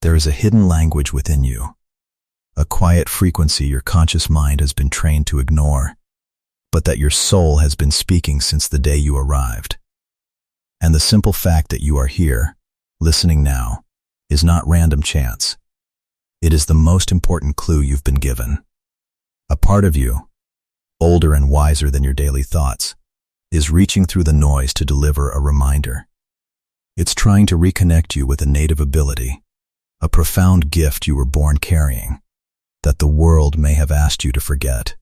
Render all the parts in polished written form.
There is a hidden language within you, a quiet frequency your conscious mind has been trained to ignore, but that your soul has been speaking since the day you arrived. And the simple fact that you are here, listening now, is not random chance. It is the most important clue you've been given. A part of you, older and wiser than your daily thoughts, is reaching through the noise to deliver a reminder. It's trying to reconnect you with a native ability, a profound gift you were born carrying, that the world may have asked you to forget.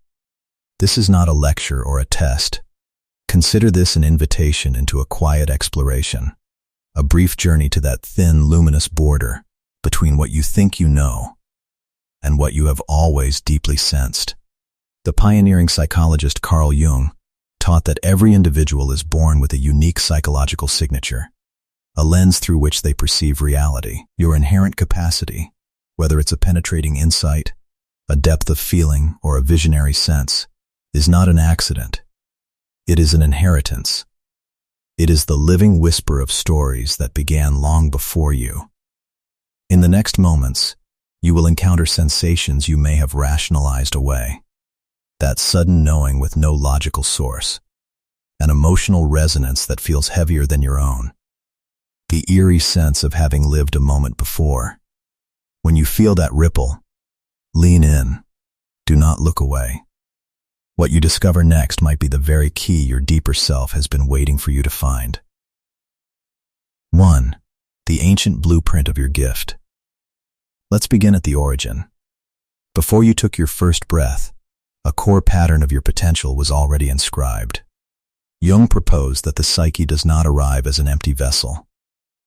This is not a lecture or a test. Consider this an invitation into a quiet exploration, a brief journey to that thin, luminous border between what you think you know and what you have always deeply sensed. The pioneering psychologist Carl Jung taught that every individual is born with a unique psychological signature, a lens through which they perceive reality. Your inherent capacity, whether it's a penetrating insight, a depth of feeling, or a visionary sense, is not an accident. It is an inheritance. It is the living whisper of stories that began long before you. In the next moments, you will encounter sensations you may have rationalized away. That sudden knowing with no logical source. An emotional resonance that feels heavier than your own. The eerie sense of having lived a moment before. When you feel that ripple, lean in. Do not look away. What you discover next might be the very key your deeper self has been waiting for you to find. 1. The ancient blueprint of your gift. Let's begin at the origin. Before you took your first breath, a core pattern of your potential was already inscribed. Jung proposed that the psyche does not arrive as an empty vessel.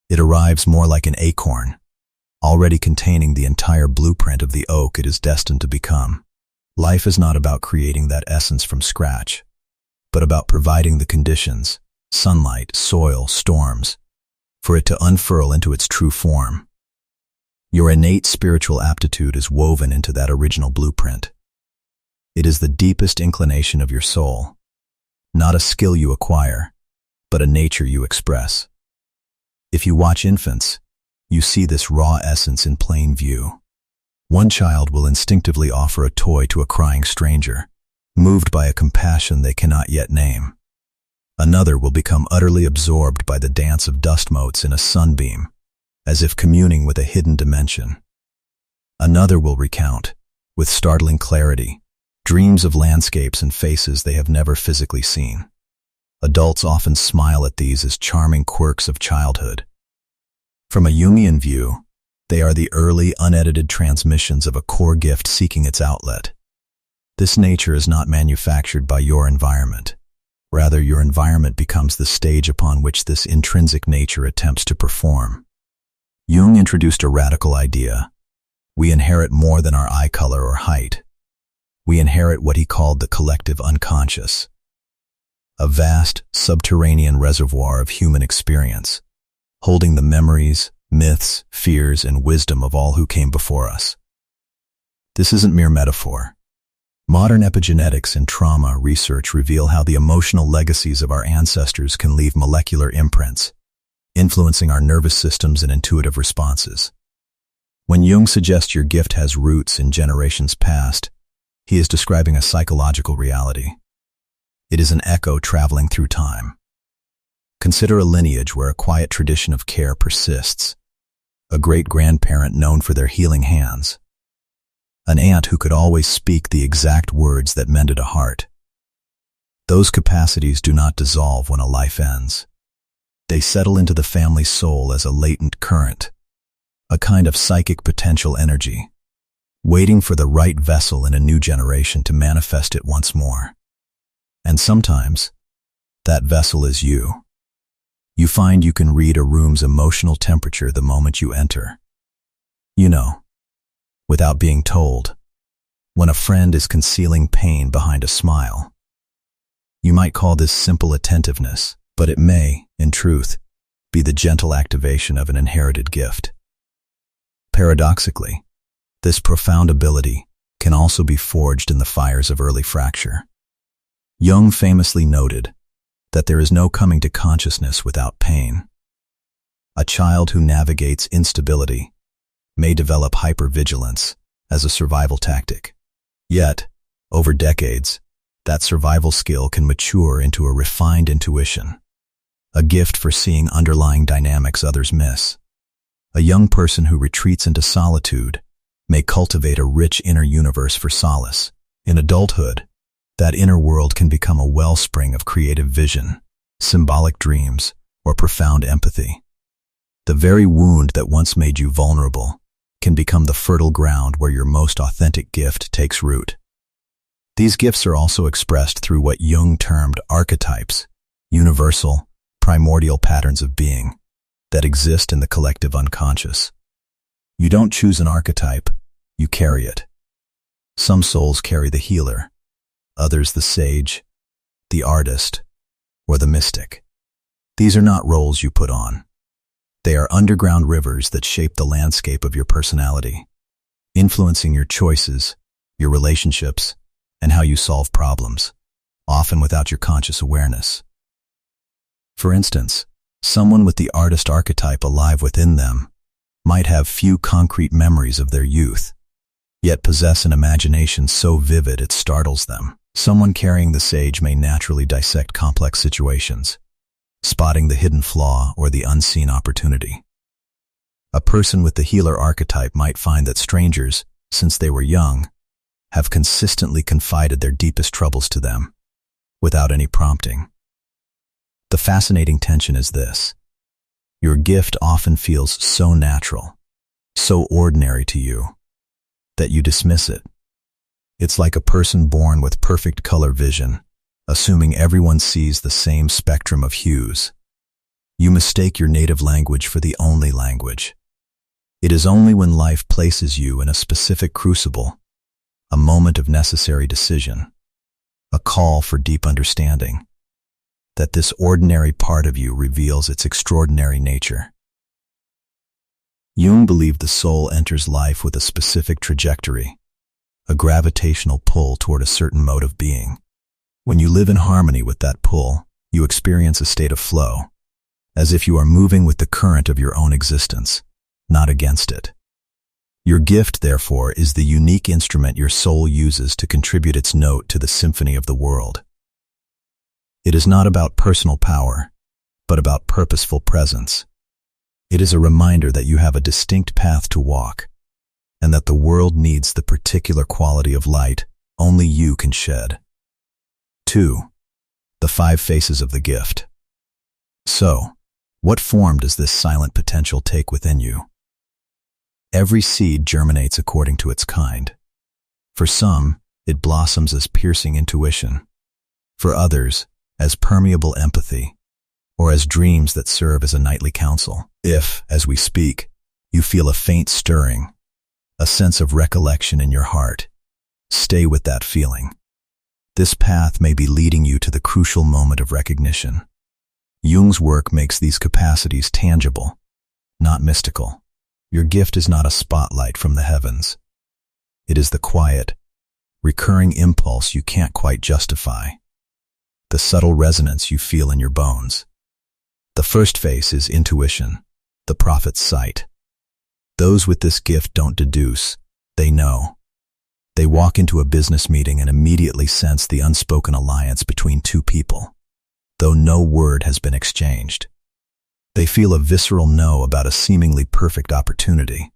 It arrives more like an acorn, already containing the entire blueprint of the oak it is destined to become. Life is not about creating that essence from scratch, but about providing the conditions, sunlight, soil, storms, for it to unfurl into its true form. Your innate spiritual aptitude is woven into that original blueprint. It is the deepest inclination of your soul, not a skill you acquire, but a nature you express. If you watch infants, you see this raw essence in plain view. One child will instinctively offer a toy to a crying stranger, moved by a compassion they cannot yet name. Another will become utterly absorbed by the dance of dust motes in a sunbeam, as if communing with a hidden dimension. Another will recount, with startling clarity, dreams of landscapes and faces they have never physically seen. Adults often smile at these as charming quirks of childhood. From a Jungian view, they are the early, unedited transmissions of a core gift seeking its outlet. This nature is not manufactured by your environment. Rather, your environment becomes the stage upon which this intrinsic nature attempts to perform. Jung introduced a radical idea. We inherit more than our eye color or height. We inherit what he called the collective unconscious, a vast, subterranean reservoir of human experience, holding the memories, myths, fears, and wisdom of all who came before us. This isn't mere metaphor. Modern epigenetics and trauma research reveal how the emotional legacies of our ancestors can leave molecular imprints, influencing our nervous systems and intuitive responses. When Jung suggests your gift has roots in generations past, he is describing a psychological reality. It is an echo traveling through time. Consider a lineage where a quiet tradition of care persists. A great-grandparent known for their healing hands. An aunt who could always speak the exact words that mended a heart. Those capacities do not dissolve when a life ends. They settle into the family soul as a latent current, a kind of psychic potential energy, waiting for the right vessel in a new generation to manifest it once more. And sometimes, that vessel is you. You find you can read a room's emotional temperature the moment you enter. You know, without being told, when a friend is concealing pain behind a smile. You might call this simple attentiveness, but it may, in truth, be the gentle activation of an inherited gift. Paradoxically, this profound ability can also be forged in the fires of early fracture. Jung famously noted that there is no coming to consciousness without pain. A child who navigates instability, may develop hypervigilance as a survival tactic. Yet, over decades, that survival skill can mature into a refined intuition, a gift for seeing underlying dynamics others miss. A young person who retreats into solitude may cultivate a rich inner universe for solace. In adulthood, that inner world can become a wellspring of creative vision, symbolic dreams, or profound empathy. The very wound that once made you vulnerable can become the fertile ground where your most authentic gift takes root. These gifts are also expressed through what Jung termed archetypes, universal, primordial patterns of being that exist in the collective unconscious. You don't choose an archetype, you carry it. Some souls carry the healer, others the sage, the artist, or the mystic. These are not roles you put on. They are underground rivers that shape the landscape of your personality, influencing your choices, your relationships, and how you solve problems, often without your conscious awareness. For instance, someone with the artist archetype alive within them might have few concrete memories of their youth, yet possess an imagination so vivid it startles them. Someone carrying the sage may naturally dissect complex situations, spotting the hidden flaw or the unseen opportunity. A person with the healer archetype might find that strangers, since they were young, have consistently confided their deepest troubles to them, without any prompting. The fascinating tension is this: your gift often feels so natural, so ordinary to you, that you dismiss it. It's like a person born with perfect color vision, assuming everyone sees the same spectrum of hues. You mistake your native language for the only language. It is only when life places you in a specific crucible, a moment of necessary decision, a call for deep understanding, that this ordinary part of you reveals its extraordinary nature. Jung believed the soul enters life with a specific trajectory, a gravitational pull toward a certain mode of being. When you live in harmony with that pull, you experience a state of flow, as if you are moving with the current of your own existence, not against it. Your gift, therefore, is the unique instrument your soul uses to contribute its note to the symphony of the world. It is not about personal power, but about purposeful presence. It is a reminder that you have a distinct path to walk, and that the world needs the particular quality of light only you can shed. 2. The 5 faces of the gift. So, what form does this silent potential take within you? Every seed germinates according to its kind. For some, it blossoms as piercing intuition. For others, as permeable empathy, or as dreams that serve as a nightly counsel. If, as we speak, you feel a faint stirring, a sense of recollection in your heart, stay with that feeling. This path may be leading you to the crucial moment of recognition. Jung's work makes these capacities tangible, not mystical. Your gift is not a spotlight from the heavens. It is the quiet, recurring impulse you can't quite justify, the subtle resonance you feel in your bones. The first face is intuition, the prophet's sight. Those with this gift don't deduce, they know. They walk into a business meeting and immediately sense the unspoken alliance between two people, though no word has been exchanged. They feel a visceral no about a seemingly perfect opportunity.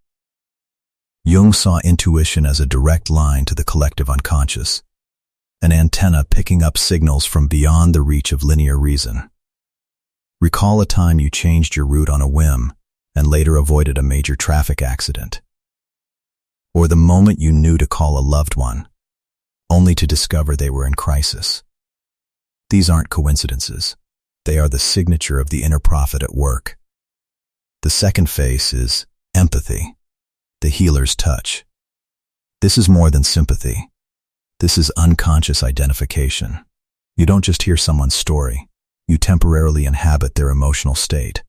Jung saw intuition as a direct line to the collective unconscious, an antenna picking up signals from beyond the reach of linear reason. Recall a time you changed your route on a whim and later avoided a major traffic accident. Or the moment you knew to call a loved one, only to discover they were in crisis. These aren't coincidences. They are the signature of the inner prophet at work. The second face is empathy, the healer's touch. This is more than sympathy. This is unconscious identification. You don't just hear someone's story. You temporarily inhabit their emotional state.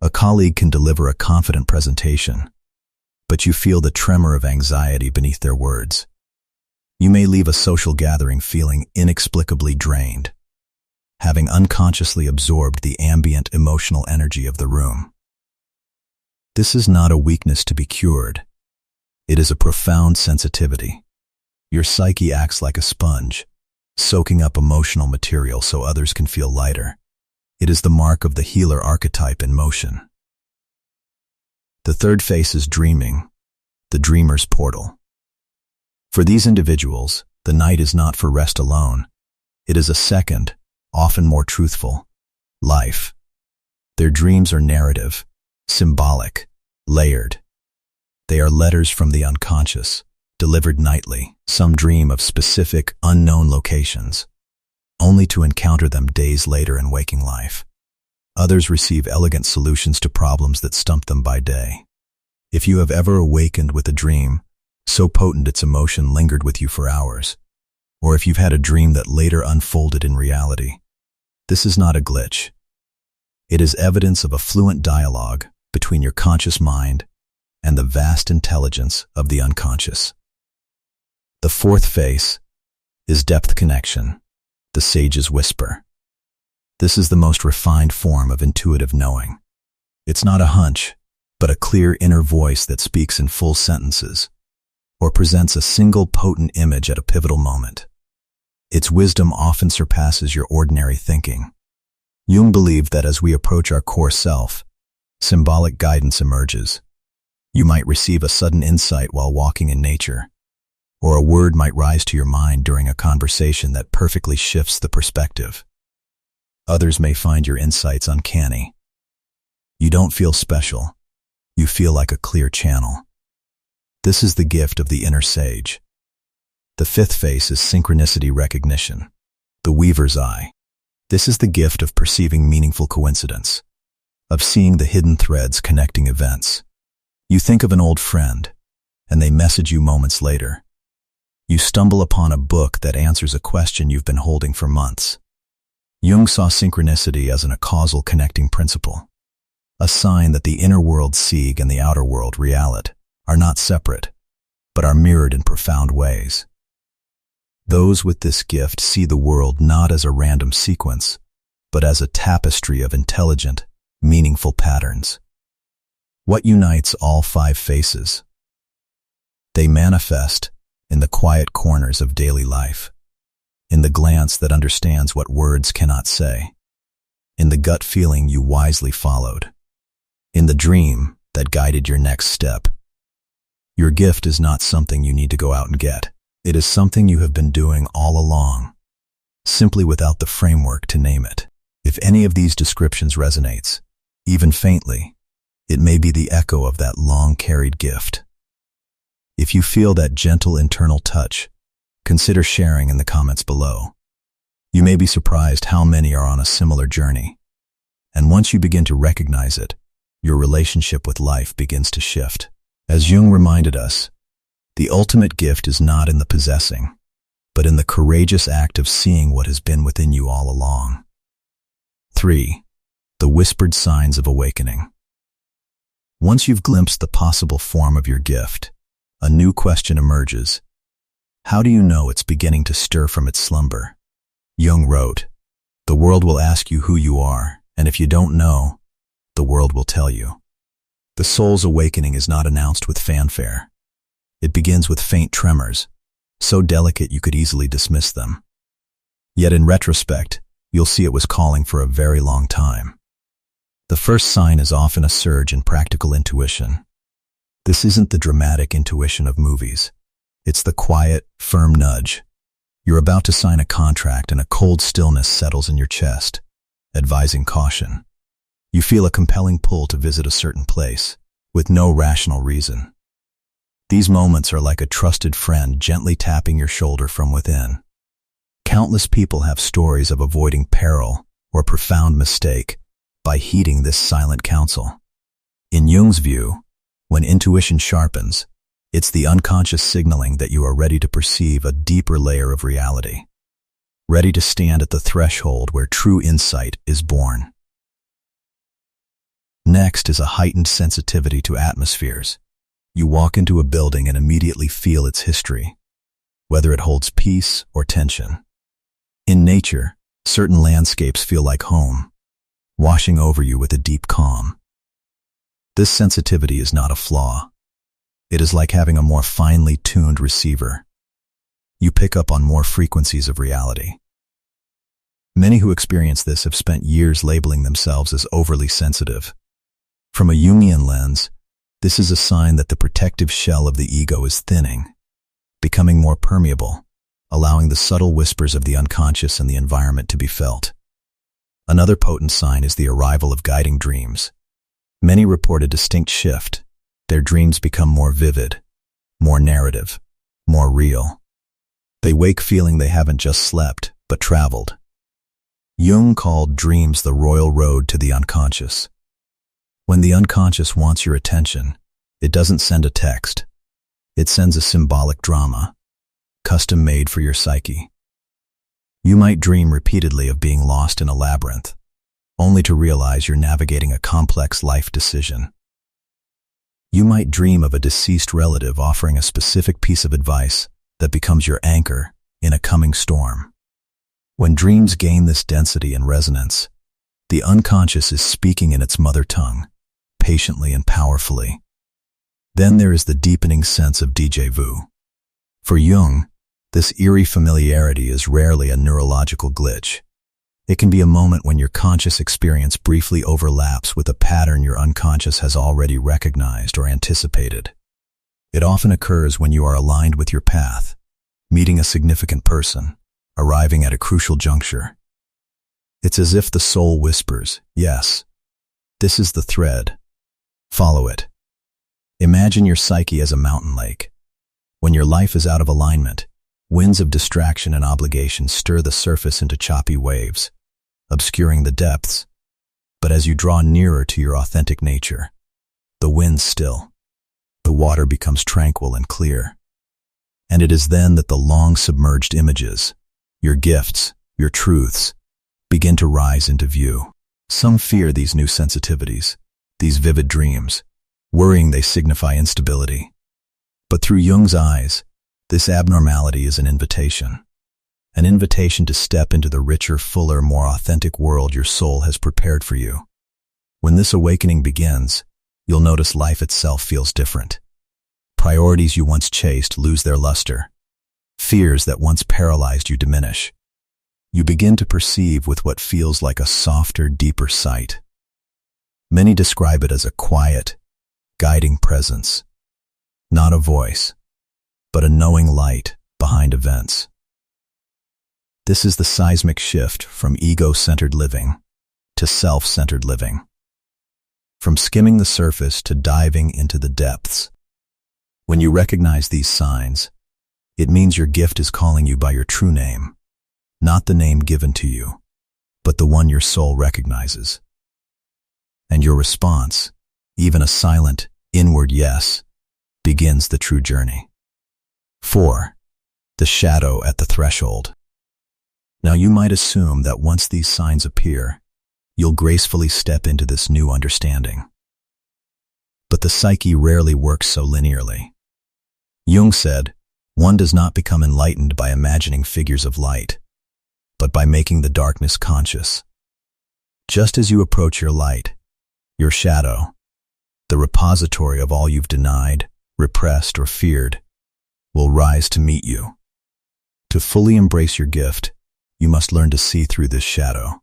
A colleague can deliver a confident presentation, but you feel the tremor of anxiety beneath their words. You may leave a social gathering feeling inexplicably drained, having unconsciously absorbed the ambient emotional energy of the room. This is not a weakness to be cured. It is a profound sensitivity. Your psyche acts like a sponge, soaking up emotional material so others can feel lighter. It is the mark of the healer archetype in motion. The third face is dreaming, the dreamer's portal. For these individuals, the night is not for rest alone. It is a second, often more truthful, life. Their dreams are narrative, symbolic, layered. They are letters from the unconscious, delivered nightly. Some dream of specific, unknown locations, only to encounter them days later in waking life. Others receive elegant solutions to problems that stump them by day. If you have ever awakened with a dream, so potent its emotion lingered with you for hours, or if you've had a dream that later unfolded in reality, this is not a glitch. It is evidence of a fluent dialogue between your conscious mind and the vast intelligence of the unconscious. The fourth face is depth connection, the sage's whisper. This is the most refined form of intuitive knowing. It's not a hunch, but a clear inner voice that speaks in full sentences, or presents a single potent image at a pivotal moment. Its wisdom often surpasses your ordinary thinking. Jung believed that as we approach our core self, symbolic guidance emerges. You might receive a sudden insight while walking in nature, or a word might rise to your mind during a conversation that perfectly shifts the perspective. Others may find your insights uncanny. You don't feel special. You feel like a clear channel. This is the gift of the inner sage. The fifth face is synchronicity recognition, the weaver's eye. This is the gift of perceiving meaningful coincidence, of seeing the hidden threads connecting events. You think of an old friend, and they message you moments later. You stumble upon a book that answers a question you've been holding for months. Jung saw synchronicity as a causal connecting principle, a sign that the inner world Sieg and the outer world Realit are not separate, but are mirrored in profound ways. Those with this gift see the world not as a random sequence, but as a tapestry of intelligent, meaningful patterns. What unites all five faces? They manifest in the quiet corners of daily life, in the glance that understands what words cannot say, in the gut feeling you wisely followed, in the dream that guided your next step. Your gift is not something you need to go out and get. It is something you have been doing all along, simply without the framework to name it. If any of these descriptions resonates, even faintly, it may be the echo of that long-carried gift. If you feel that gentle internal touch, consider sharing in the comments below. You may be surprised how many are on a similar journey. And once you begin to recognize it, your relationship with life begins to shift. As Jung reminded us, the ultimate gift is not in the possessing, but in the courageous act of seeing what has been within you all along. 3. The whispered signs of awakening. Once you've glimpsed the possible form of your gift, a new question emerges. How do you know it's beginning to stir from its slumber? Jung wrote, "The world will ask you who you are, and if you don't know, the world will tell you." The soul's awakening is not announced with fanfare. It begins with faint tremors, so delicate you could easily dismiss them. Yet in retrospect, you'll see it was calling for a very long time. The first sign is often a surge in practical intuition. This isn't the dramatic intuition of movies. It's the quiet, firm nudge. You're about to sign a contract and a cold stillness settles in your chest, advising caution. You feel a compelling pull to visit a certain place, with no rational reason. These moments are like a trusted friend gently tapping your shoulder from within. Countless people have stories of avoiding peril or profound mistake by heeding this silent counsel. In Jung's view, when intuition sharpens, it's the unconscious signaling that you are ready to perceive a deeper layer of reality, ready to stand at the threshold where true insight is born. Next is a heightened sensitivity to atmospheres. You walk into a building and immediately feel its history, whether it holds peace or tension. In nature, certain landscapes feel like home, washing over you with a deep calm. This sensitivity is not a flaw. It is like having a more finely tuned receiver. You pick up on more frequencies of reality. Many who experience this have spent years labeling themselves as overly sensitive. From a Jungian lens, this is a sign that the protective shell of the ego is thinning, becoming more permeable, allowing the subtle whispers of the unconscious and the environment to be felt. Another potent sign is the arrival of guiding dreams. Many report a distinct shift. Their dreams become more vivid, more narrative, more real. They wake feeling they haven't just slept, but traveled. Jung called dreams the royal road to the unconscious. When the unconscious wants your attention, it doesn't send a text. It sends a symbolic drama, custom-made for your psyche. You might dream repeatedly of being lost in a labyrinth, only to realize you're navigating a complex life decision. You might dream of a deceased relative offering a specific piece of advice that becomes your anchor in a coming storm. When dreams gain this density and resonance, the unconscious is speaking in its mother tongue, patiently and powerfully. Then there is the deepening sense of déjà vu. For Jung, this eerie familiarity is rarely a neurological glitch. It can be a moment when your conscious experience briefly overlaps with a pattern your unconscious has already recognized or anticipated. It often occurs when you are aligned with your path, meeting a significant person, arriving at a crucial juncture. It's as if the soul whispers, "Yes, this is the thread. Follow it." Imagine your psyche as a mountain lake. When your life is out of alignment, winds of distraction and obligation stir the surface into choppy waves, obscuring the depths. But as you draw nearer to your authentic nature, the winds still. The water becomes tranquil and clear. And it is then that the long submerged images, your gifts, your truths, begin to rise into view. Some fear these new sensitivities, these vivid dreams, worrying they signify instability. But through Jung's eyes, this abnormality is an invitation to step into the richer, fuller, more authentic world your soul has prepared for you. When this awakening begins, you'll notice life itself feels different. Priorities you once chased lose their luster. Fears that once paralyzed you diminish. You begin to perceive with what feels like a softer, deeper sight. Many describe it as a quiet, guiding presence. Not a voice, but a knowing light behind events. This is the seismic shift from ego-centered living to self-centered living. From skimming the surface to diving into the depths. When you recognize these signs, it means your gift is calling you by your true name, not the name given to you, but the one your soul recognizes. And your response, even a silent, inward yes, begins the true journey. 4. The shadow at the threshold. Now you might assume that once these signs appear, you'll gracefully step into this new understanding. But the psyche rarely works so linearly. Jung said, one does not become enlightened by imagining figures of light, but by making the darkness conscious. Just as you approach your light, your shadow, the repository of all you've denied, repressed, or feared, will rise to meet you. To fully embrace your gift, you must learn to see through this shadow.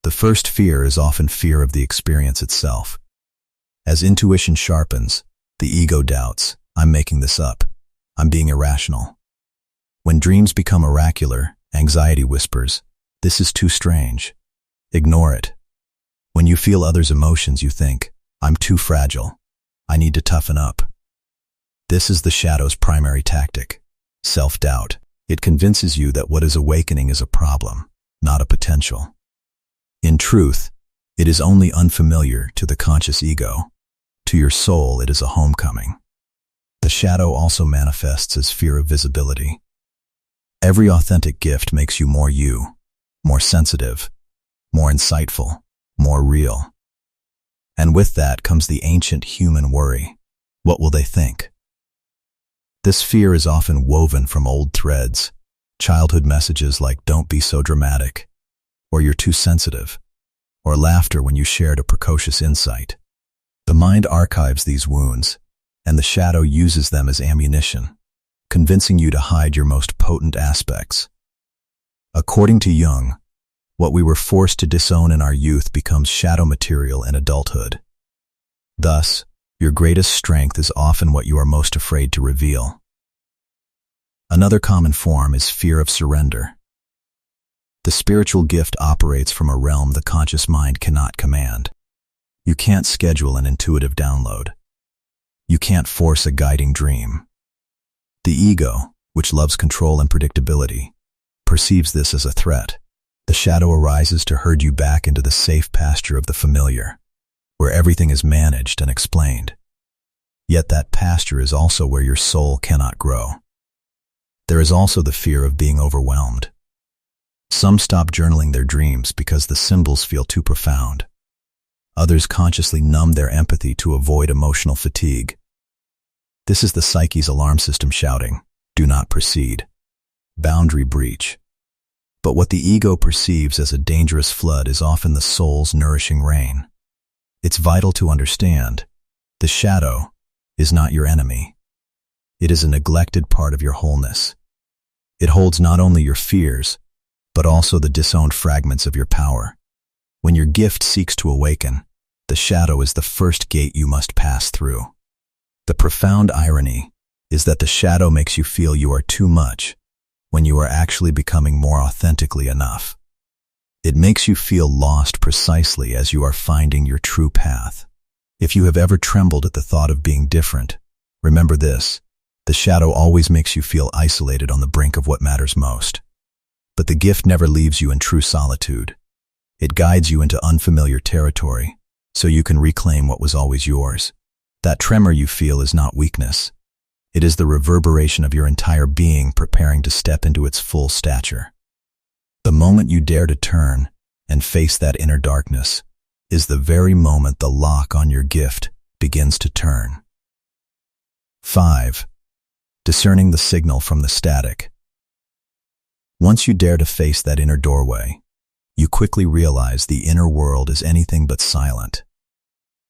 The first fear is often fear of the experience itself. As intuition sharpens, the ego doubts, I'm making this up. I'm being irrational. When dreams become oracular, anxiety whispers, this is too strange. Ignore it. When you feel others' emotions, you think, I'm too fragile. I need to toughen up. This is the shadow's primary tactic, self-doubt. It convinces you that what is awakening is a problem, not a potential. In truth, it is only unfamiliar to the conscious ego. To your soul, it is a homecoming. The shadow also manifests as fear of visibility. Every authentic gift makes you, more sensitive, more insightful, more real. And with that comes the ancient human worry. What will they think? This fear is often woven from old threads, childhood messages like don't be so dramatic, or you're too sensitive, or laughter when you shared a precocious insight. The mind archives these wounds, and the shadow uses them as ammunition, convincing you to hide your most potent aspects. According to Jung, what we were forced to disown in our youth becomes shadow material in adulthood. Thus, your greatest strength is often what you are most afraid to reveal. Another common form is fear of surrender. The spiritual gift operates from a realm the conscious mind cannot command. You can't schedule an intuitive download. You can't force a guiding dream. The ego, which loves control and predictability, perceives this as a threat. The shadow arises to herd you back into the safe pasture of the familiar, where everything is managed and explained. Yet that pasture is also where your soul cannot grow. There is also the fear of being overwhelmed. Some stop journaling their dreams because the symbols feel too profound. Others consciously numb their empathy to avoid emotional fatigue. This is the psyche's alarm system shouting, "Do not proceed." Boundary breach. But what the ego perceives as a dangerous flood is often the soul's nourishing rain. It's vital to understand, the shadow is not your enemy. It is a neglected part of your wholeness. It holds not only your fears, but also the disowned fragments of your power. When your gift seeks to awaken, the shadow is the first gate you must pass through. The profound irony is that the shadow makes you feel you are too much, when you are actually becoming more authentically enough. It makes you feel lost precisely as you are finding your true path. If you have ever trembled at the thought of being different, remember this: the shadow always makes you feel isolated on the brink of what matters most. But the gift never leaves you in true solitude. It guides you into unfamiliar territory, so you can reclaim what was always yours. That tremor you feel is not weakness. It is the reverberation of your entire being preparing to step into its full stature. The moment you dare to turn and face that inner darkness is the very moment the lock on your gift begins to turn. 5. Discerning the signal from the static. Once you dare to face that inner doorway, you quickly realize the inner world is anything but silent.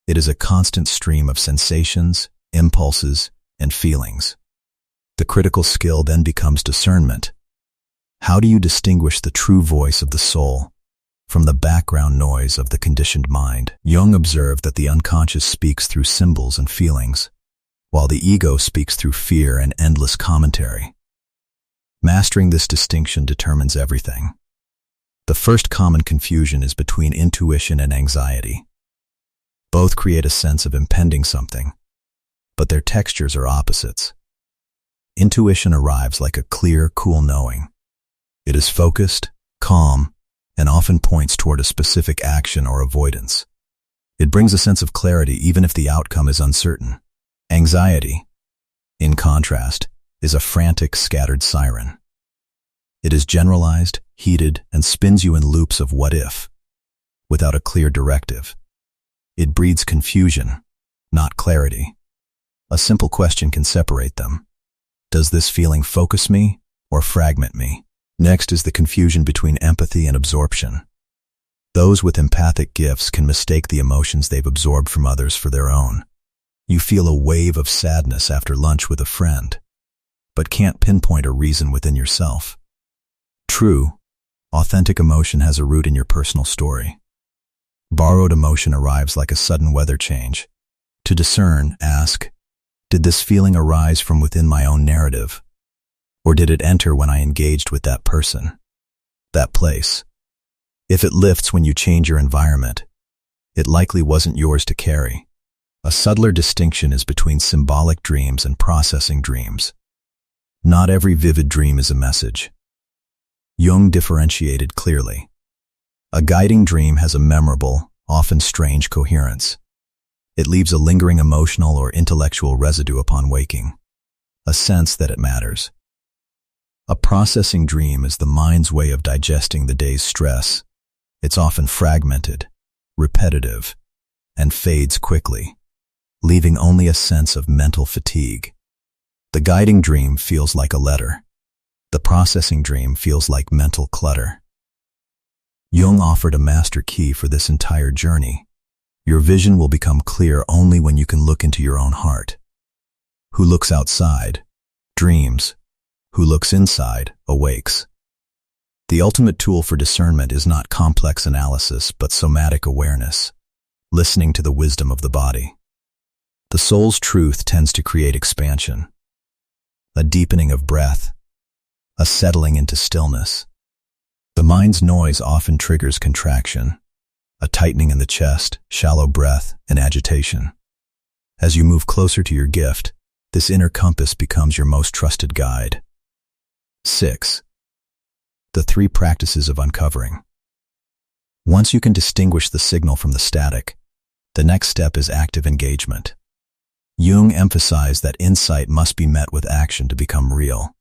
It is a constant stream of sensations, impulses, and feelings. The critical skill then becomes discernment. How do you distinguish the true voice of the soul from the background noise of the conditioned mind? Jung observed that the unconscious speaks through symbols and feelings, while the ego speaks through fear and endless commentary. Mastering this distinction determines everything. The first common confusion is between intuition and anxiety. Both create a sense of impending something, but their textures are opposites. Intuition arrives like a clear, cool knowing. It is focused, calm, and often points toward a specific action or avoidance. It brings a sense of clarity even if the outcome is uncertain. Anxiety, in contrast, is a frantic, scattered siren. It is generalized, heated, and spins you in loops of what if, without a clear directive. It breeds confusion, not clarity. A simple question can separate them. Does this feeling focus me or fragment me? Next is the confusion between empathy and absorption. Those with empathic gifts can mistake the emotions they've absorbed from others for their own. You feel a wave of sadness after lunch with a friend, but can't pinpoint a reason within yourself. True, authentic emotion has a root in your personal story. Borrowed emotion arrives like a sudden weather change. To discern, ask, did this feeling arise from within my own narrative? Or did it enter when I engaged with that person, that place? If it lifts when you change your environment, it likely wasn't yours to carry. A subtler distinction is between symbolic dreams and processing dreams. Not every vivid dream is a message. Jung differentiated clearly. A guiding dream has a memorable, often strange coherence. It leaves a lingering emotional or intellectual residue upon waking, a sense that it matters. A processing dream is the mind's way of digesting the day's stress. It's often fragmented, repetitive, and fades quickly, leaving only a sense of mental fatigue. The guiding dream feels like a letter. The processing dream feels like mental clutter. Jung offered a master key for this entire journey: Your vision will become clear only when you can look into your own heart. Who looks outside, dreams. Who looks inside, awakes. The ultimate tool for discernment is not complex analysis, but somatic awareness, listening to the wisdom of the body. The soul's truth tends to create expansion, a deepening of breath, a settling into stillness. The mind's noise often triggers contraction, a tightening in the chest, shallow breath, and agitation. As you move closer to your gift, this inner compass becomes your most trusted guide. 6. The 3 practices of uncovering. Once you can distinguish the signal from the static, the next step is active engagement. Jung emphasized that insight must be met with action to become real.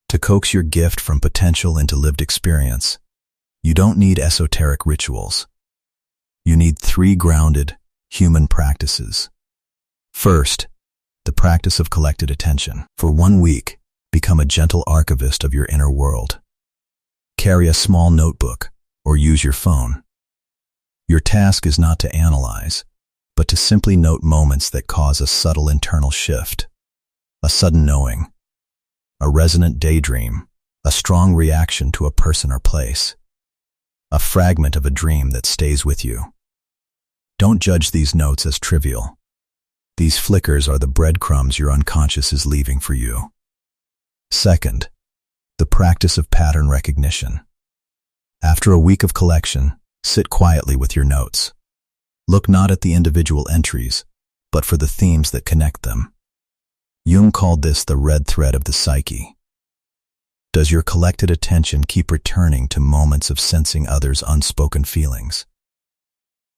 To coax your gift from potential into lived experience, you don't need esoteric rituals. You need 3 grounded, human practices. First, the practice of collected attention. For 1 week, become a gentle archivist of your inner world. Carry a small notebook or use your phone. Your task is not to analyze, but to simply note moments that cause a subtle internal shift, a sudden knowing, a resonant daydream, a strong reaction to a person or place, a fragment of a dream that stays with you. Don't judge these notes as trivial. These flickers are the breadcrumbs your unconscious is leaving for you. Second, the practice of pattern recognition. After a week of collection, sit quietly with your notes. Look not at the individual entries, but for the themes that connect them. Jung called this the red thread of the psyche. Does your collected attention keep returning to moments of sensing others' unspoken feelings?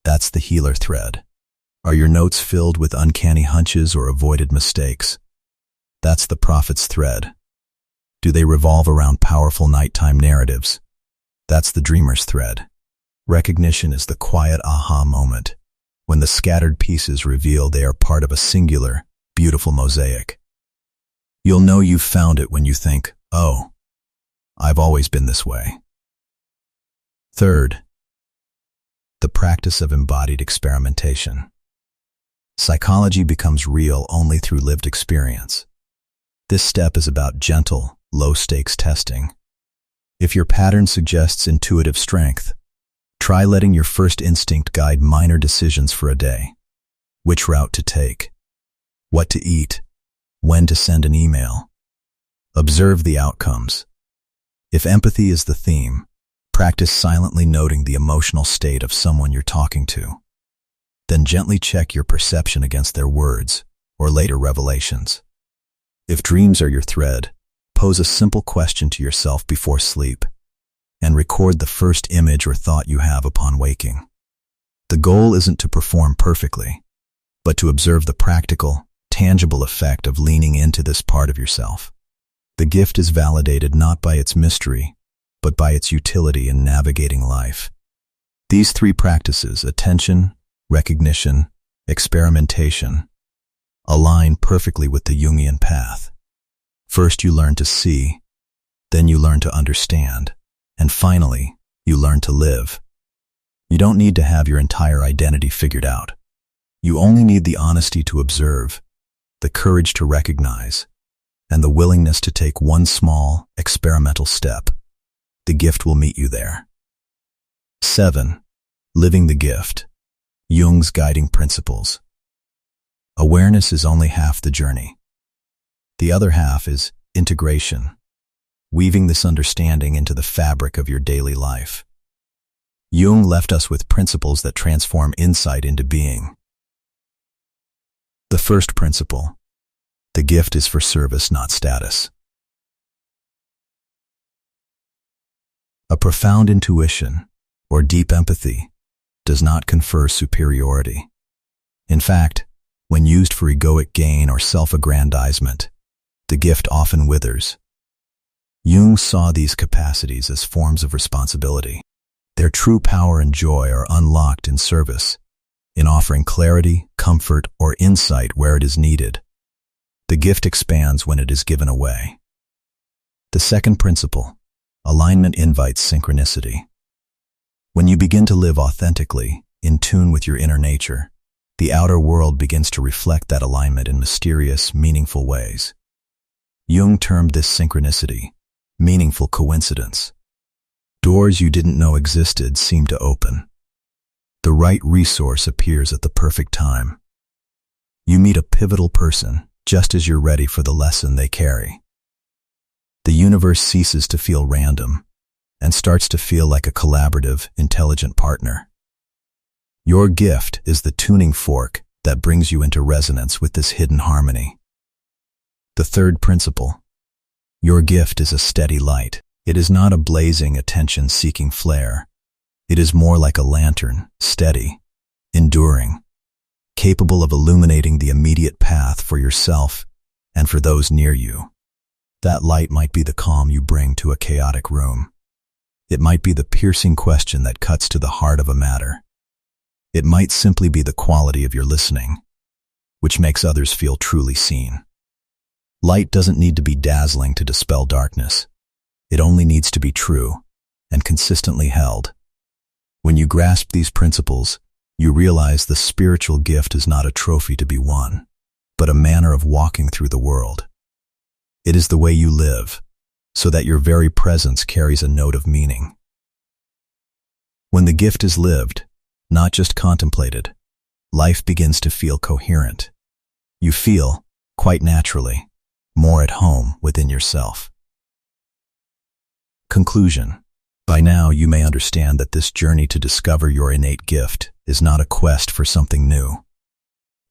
That's the healer thread. Are your notes filled with uncanny hunches or avoided mistakes? That's the prophet's thread. Do they revolve around powerful nighttime narratives? That's the dreamer's thread. Recognition is the quiet aha moment, when the scattered pieces reveal they are part of a singular, beautiful mosaic. You'll know you've found it when you think, oh, I've always been this way. Third, the practice of embodied experimentation. Psychology becomes real only through lived experience. This step is about gentle, low-stakes testing. If your pattern suggests intuitive strength, try letting your first instinct guide minor decisions for a day. Which route to take, what to eat, when to send an email. Observe the outcomes. If empathy is the theme, practice silently noting the emotional state of someone you're talking to. Then gently check your perception against their words or later revelations. If dreams are your thread, pose a simple question to yourself before sleep and record the first image or thought you have upon waking. The goal isn't to perform perfectly, but to observe the practical, tangible effect of leaning into this part of yourself. The gift is validated not by its mystery, but by its utility in navigating life. These 3 practices, attention, recognition, experimentation, align perfectly with the Jungian path. First you learn to see, then you learn to understand, and finally, you learn to live. You don't need to have your entire identity figured out. You only need the honesty to observe, the courage to recognize, and the willingness to take one small, experimental step. The gift will meet you there. 7. Living the gift. Jung's guiding principles. Awareness is only half the journey. The other half is integration, weaving this understanding into the fabric of your daily life. Jung left us with principles that transform insight into being. The first principle: the gift is for service, not status. A profound intuition, or deep empathy, does not confer superiority. In fact, when used for egoic gain or self-aggrandizement, the gift often withers. Jung saw these capacities as forms of responsibility. Their true power and joy are unlocked in service, in offering clarity, comfort, or insight where it is needed. The gift expands when it is given away. The second principle: alignment invites synchronicity. When you begin to live authentically, in tune with your inner nature, the outer world begins to reflect that alignment in mysterious, meaningful ways. Jung termed this synchronicity, meaningful coincidence. Doors you didn't know existed seem to open. The right resource appears at the perfect time. You meet a pivotal person just as you're ready for the lesson they carry. The universe ceases to feel random and starts to feel like a collaborative, intelligent partner. Your gift is the tuning fork that brings you into resonance with this hidden harmony. The third principle. Your gift is a steady light. It is not a blazing, attention-seeking flare. It is more like a lantern, steady, enduring, capable of illuminating the immediate path for yourself and for those near you. That light might be the calm you bring to a chaotic room. It might be the piercing question that cuts to the heart of a matter. It might simply be the quality of your listening, which makes others feel truly seen. Light doesn't need to be dazzling to dispel darkness. It only needs to be true and consistently held. When you grasp these principles, you realize the spiritual gift is not a trophy to be won, but a manner of walking through the world. It is the way you live, so that your very presence carries a note of meaning. When the gift is lived, not just contemplated, life begins to feel coherent. You feel, quite naturally, more at home within yourself. Conclusion. By now you may understand that this journey to discover your innate gift is not a quest for something new,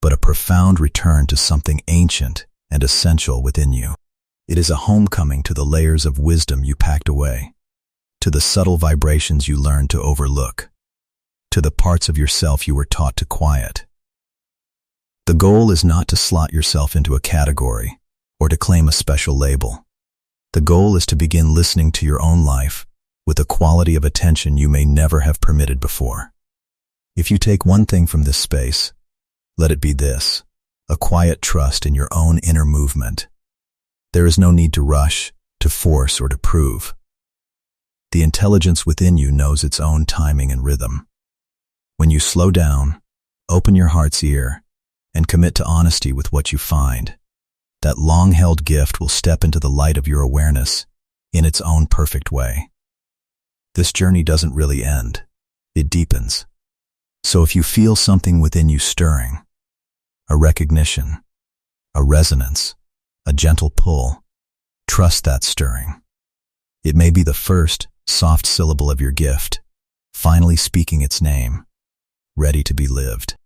but a profound return to something ancient and essential within you. It is a homecoming to the layers of wisdom you packed away, to the subtle vibrations you learned to overlook, to the parts of yourself you were taught to quiet. The goal is not to slot yourself into a category or to claim a special label. The goal is to begin listening to your own life with a quality of attention you may never have permitted before. If you take one thing from this space, let it be this: a quiet trust in your own inner movement. There is no need to rush, to force, or to prove. The intelligence within you knows its own timing and rhythm. When you slow down, open your heart's ear, and commit to honesty with what you find, that long-held gift will step into the light of your awareness in its own perfect way. This journey doesn't really end. It deepens. So if you feel something within you stirring, a recognition, a resonance, a gentle pull, trust that stirring. It may be the first, soft syllable of your gift, finally speaking its name, ready to be lived.